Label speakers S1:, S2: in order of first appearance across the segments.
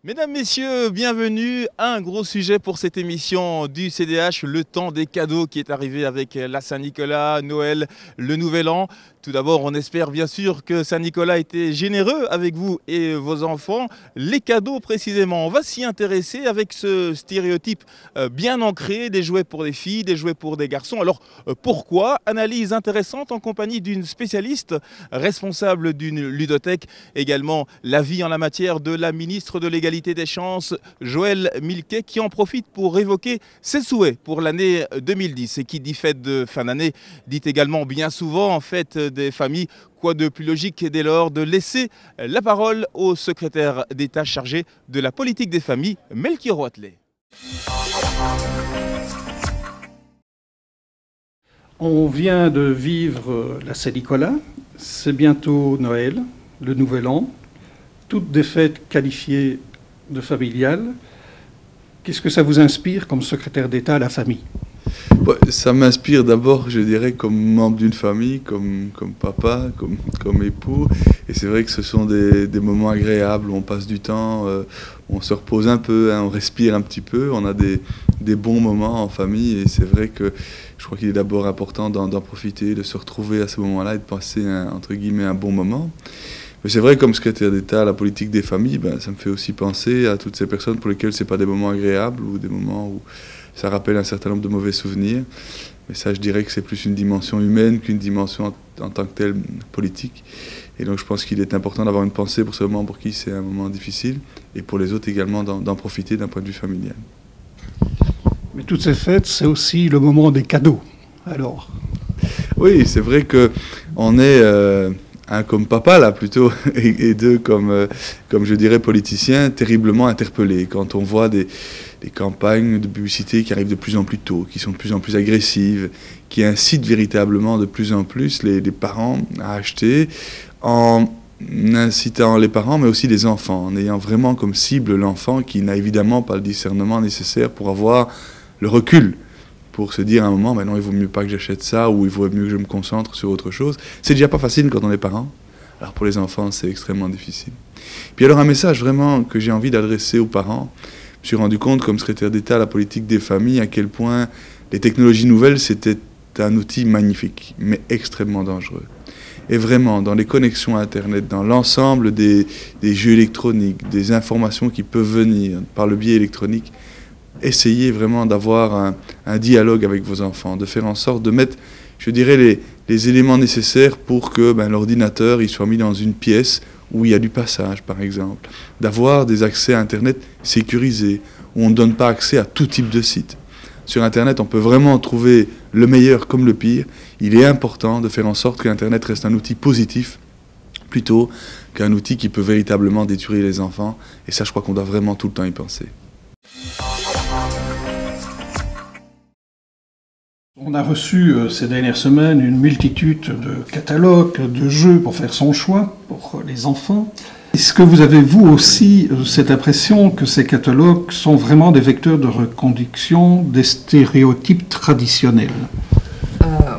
S1: Mesdames, Messieurs, bienvenue. Un gros sujet pour cette émission du CDH, le temps des cadeaux qui est arrivé avec la Saint-Nicolas, Noël, le Nouvel An. Tout d'abord, on espère bien sûr que Saint-Nicolas était généreux avec vous et vos enfants. Les cadeaux précisément, on va s'y intéresser avec ce stéréotype bien ancré, des jouets pour les filles, des jouets pour des garçons. Alors pourquoi? Analyse intéressante en compagnie d'une spécialiste responsable d'une ludothèque. Également l'avis en la matière de la ministre de l'Égalité des chances, Joëlle Milquet, qui en profite pour évoquer ses souhaits pour l'année 2010. Et qui dit fête de fin d'année, dit également bien souvent en fait des familles. Quoi de plus logique dès lors de laisser la parole au secrétaire d'État chargé de la politique des familles, Melchior Wathelet.
S2: On vient de vivre la Saint-Nicolas, c'est bientôt Noël, le Nouvel An, toutes des fêtes qualifiées de familiales. Qu'est-ce que ça vous inspire comme secrétaire d'État à la famille?
S3: Ça m'inspire d'abord, je dirais, comme membre d'une famille, comme papa, comme époux. Et c'est vrai que ce sont des moments agréables où on passe du temps, on se repose un peu, on respire un petit peu, on a des bons moments en famille. Et c'est vrai que je crois qu'il est d'abord important d'en profiter, de se retrouver à ce moment-là et de passer, entre guillemets, un bon moment. Mais c'est vrai, comme secrétaire d'État à la politique des familles, ça me fait aussi penser à toutes ces personnes pour lesquelles ce n'est pas des moments agréables ou des moments où ça rappelle un certain nombre de mauvais souvenirs. Mais ça, je dirais que c'est plus une dimension humaine qu'une dimension en tant que telle politique. Et donc je pense qu'il est important d'avoir une pensée pour ce moment pour qui c'est un moment difficile et pour les autres également d'en profiter d'un point de vue familial.
S2: Mais toutes ces fêtes, c'est aussi le moment des cadeaux. Alors
S3: oui, c'est vrai qu'on est... un comme papa, là, plutôt, et deux comme je dirais, politiciens, terriblement interpellés. Quand on voit des campagnes de publicité qui arrivent de plus en plus tôt, qui sont de plus en plus agressives, qui incitent véritablement de plus en plus les parents à acheter, en incitant les parents, mais aussi les enfants, en ayant vraiment comme cible l'enfant qui n'a évidemment pas le discernement nécessaire pour avoir le recul, pour se dire à un moment, non, il vaut mieux pas que j'achète ça, ou il vaut mieux que je me concentre sur autre chose. C'est déjà pas facile quand on est parent. Alors pour les enfants, c'est extrêmement difficile. Puis alors un message vraiment que j'ai envie d'adresser aux parents. Je me suis rendu compte, comme secrétaire d'État à la politique des familles, à quel point les technologies nouvelles, c'était un outil magnifique, mais extrêmement dangereux. Et vraiment, dans les connexions Internet, dans l'ensemble des jeux électroniques, des informations qui peuvent venir par le biais électronique, essayez vraiment d'avoir un dialogue avec vos enfants, de faire en sorte de mettre, je dirais, les éléments nécessaires pour que l'ordinateur il soit mis dans une pièce où il y a du passage, par exemple. D'avoir des accès à Internet sécurisés, où on ne donne pas accès à tout type de site. Sur Internet, on peut vraiment trouver le meilleur comme le pire. Il est important de faire en sorte que Internet reste un outil positif, plutôt qu'un outil qui peut véritablement détruire les enfants. Et ça, je crois qu'on doit vraiment tout le temps y penser.
S2: On a reçu ces dernières semaines une multitude de catalogues, de jeux pour faire son choix pour les enfants. Est-ce que vous avez, vous aussi, cette impression que ces catalogues sont vraiment des vecteurs de reconduction des stéréotypes traditionnels?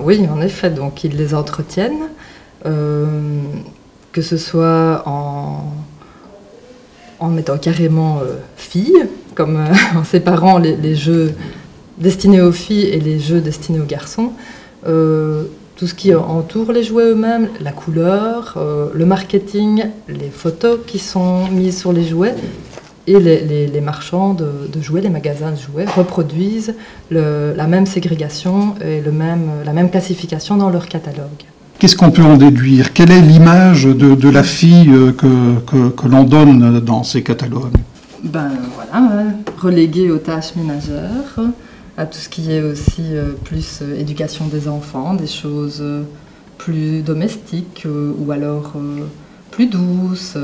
S4: Oui, en effet, donc ils les entretiennent, que ce soit en mettant carrément filles, comme en séparant les jeux destinés aux filles et les jeux destinés aux garçons. Tout ce qui entoure les jouets eux-mêmes, la couleur, le marketing, les photos qui sont mises sur les jouets, et les marchands de jouets, les magasins de jouets, reproduisent la même ségrégation et la même classification dans leur catalogue.
S2: Qu'est-ce qu'on peut en déduire? Quelle est l'image de la fille que l'on donne dans ces catalogues?
S4: Voilà, reléguée aux tâches ménagères, à tout ce qui est aussi plus éducation des enfants, des choses plus domestiques ou alors plus douces,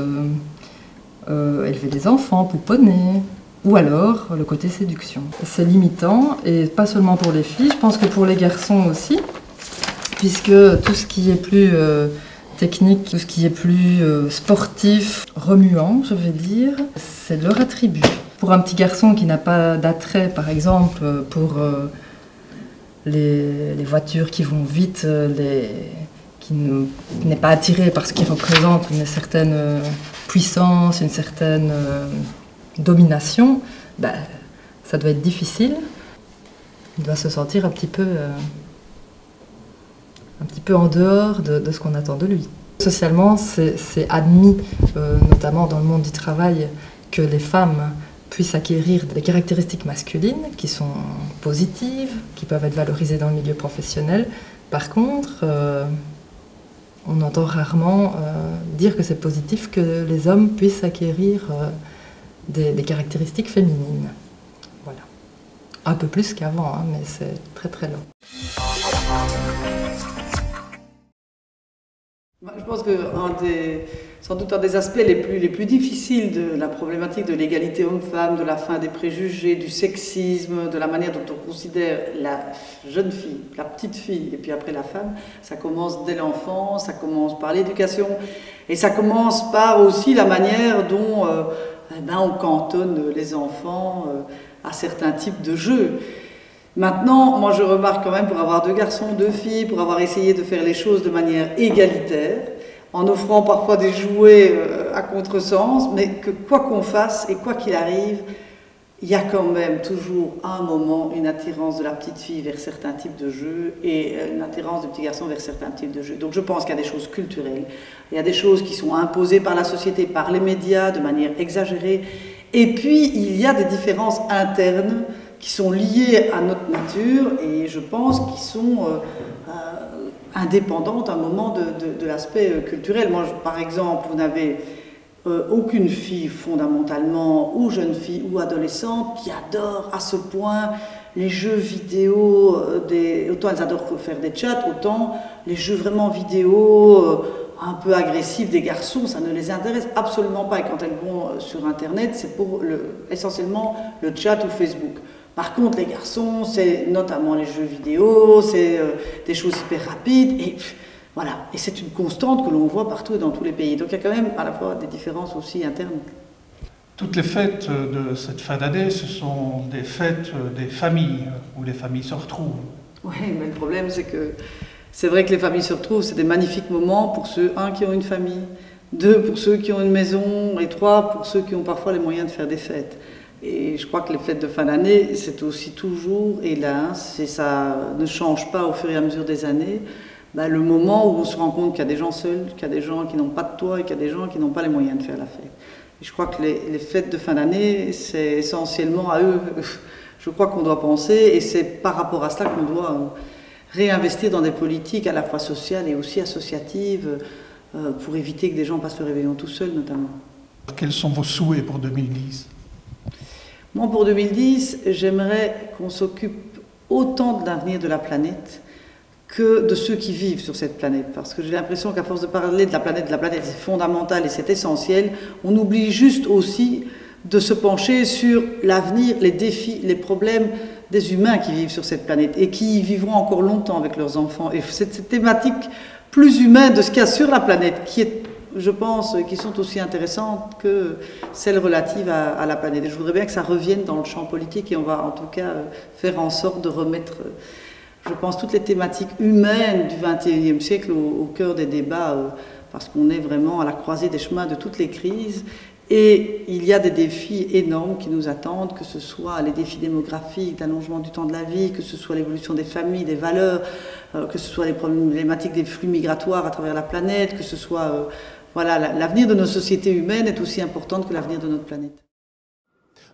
S4: élever des enfants, pouponner, ou alors le côté séduction. C'est limitant, et pas seulement pour les filles, je pense que pour les garçons aussi, puisque tout ce qui est plus technique, tout ce qui est plus sportif, remuant, je vais dire, c'est leur attribut. Pour un petit garçon qui n'a pas d'attrait, par exemple, pour les voitures qui vont vite, qui n'est pas attiré par ce qui représente une certaine puissance, une certaine domination, ça doit être difficile. Il doit se sentir un petit peu en dehors de ce qu'on attend de lui. Socialement, c'est admis, notamment dans le monde du travail, que les femmes puissent acquérir des caractéristiques masculines qui sont positives, qui peuvent être valorisées dans le milieu professionnel. Par contre, on entend rarement dire que c'est positif que les hommes puissent acquérir des caractéristiques féminines. Voilà. Un peu plus qu'avant, hein, mais c'est très très lent.
S5: Je pense que sans doute un des aspects les plus difficiles de la problématique de l'égalité homme-femme, de la fin des préjugés, du sexisme, de la manière dont on considère la jeune fille, la petite fille et puis après la femme, ça commence dès l'enfance, ça commence par l'éducation et ça commence par aussi la manière dont on cantonne les enfants à certains types de jeux. Maintenant, moi je remarque quand même, pour avoir 2 garçons, 2 filles, pour avoir essayé de faire les choses de manière égalitaire, en offrant parfois des jouets à contresens, mais que quoi qu'on fasse et quoi qu'il arrive, il y a quand même toujours un moment, une attirance de la petite fille vers certains types de jeux et une attirance du petit garçon vers certains types de jeux. Donc je pense qu'il y a des choses culturelles, il y a des choses qui sont imposées par la société, par les médias, de manière exagérée, et puis il y a des différences internes qui sont liées à notre nature et je pense qu'ils sont indépendantes à un moment de l'aspect culturel. Moi, par exemple, vous n'avez aucune fille fondamentalement, ou jeune fille ou adolescente, qui adore à ce point les jeux vidéo, autant elles adorent faire des chats, autant les jeux vraiment vidéo un peu agressifs des garçons, ça ne les intéresse absolument pas. Et quand elles vont sur Internet, c'est pour essentiellement le chat ou Facebook. Par contre, les garçons, c'est notamment les jeux vidéo, c'est des choses hyper rapides, et voilà. Et c'est une constante que l'on voit partout et dans tous les pays. Donc il y a quand même à la fois des différences aussi internes.
S2: Toutes les fêtes de cette fin d'année, ce sont des fêtes des familles, où les familles se retrouvent.
S5: Oui, mais le problème, c'est que c'est vrai que les familles se retrouvent, c'est des magnifiques moments pour ceux, 1, qui ont une famille, 2, pour ceux qui ont une maison, et 3, pour ceux qui ont parfois les moyens de faire des fêtes. Et je crois que les fêtes de fin d'année, c'est aussi toujours, hélas, et ça ne change pas au fur et à mesure des années, le moment où on se rend compte qu'il y a des gens seuls, qu'il y a des gens qui n'ont pas de toit et qu'il y a des gens qui n'ont pas les moyens de faire la fête. Et je crois que les fêtes de fin d'année, c'est essentiellement à eux, je crois qu'on doit penser, et c'est par rapport à cela qu'on doit réinvestir dans des politiques à la fois sociales et aussi associatives, pour éviter que des gens passent le réveillon tout seuls notamment.
S2: Quels sont vos souhaits pour 2010 ?
S5: Moi, pour 2010, j'aimerais qu'on s'occupe autant de l'avenir de la planète que de ceux qui vivent sur cette planète. Parce que j'ai l'impression qu'à force de parler de la planète c'est fondamental et c'est essentiel, on oublie juste aussi de se pencher sur l'avenir, les défis, les problèmes des humains qui vivent sur cette planète et qui y vivront encore longtemps avec leurs enfants. Et cette thématique plus humaine de ce qu'il y a sur la planète, qui est, je pense, qui sont aussi intéressantes que celles relatives à la planète. Et je voudrais bien que ça revienne dans le champ politique et on va en tout cas faire en sorte de remettre, je pense, toutes les thématiques humaines du XXIe siècle au cœur des débats, parce qu'on est vraiment à la croisée des chemins de toutes les crises. Et il y a des défis énormes qui nous attendent, que ce soit les défis démographiques, d'allongement du temps de la vie, que ce soit l'évolution des familles, des valeurs, que ce soit les problématiques des flux migratoires à travers la planète, que ce soit... Voilà, l'avenir de nos sociétés humaines est aussi important que l'avenir de notre planète.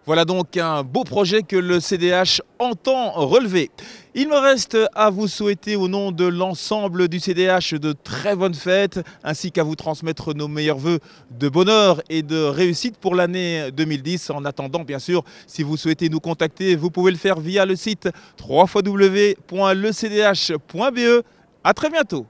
S1: Voilà donc un beau projet que le CDH entend relever. Il me reste à vous souhaiter au nom de l'ensemble du CDH de très bonnes fêtes, ainsi qu'à vous transmettre nos meilleurs vœux de bonheur et de réussite pour l'année 2010. En attendant, bien sûr, si vous souhaitez nous contacter, vous pouvez le faire via le site www.lecdh.be. À très bientôt.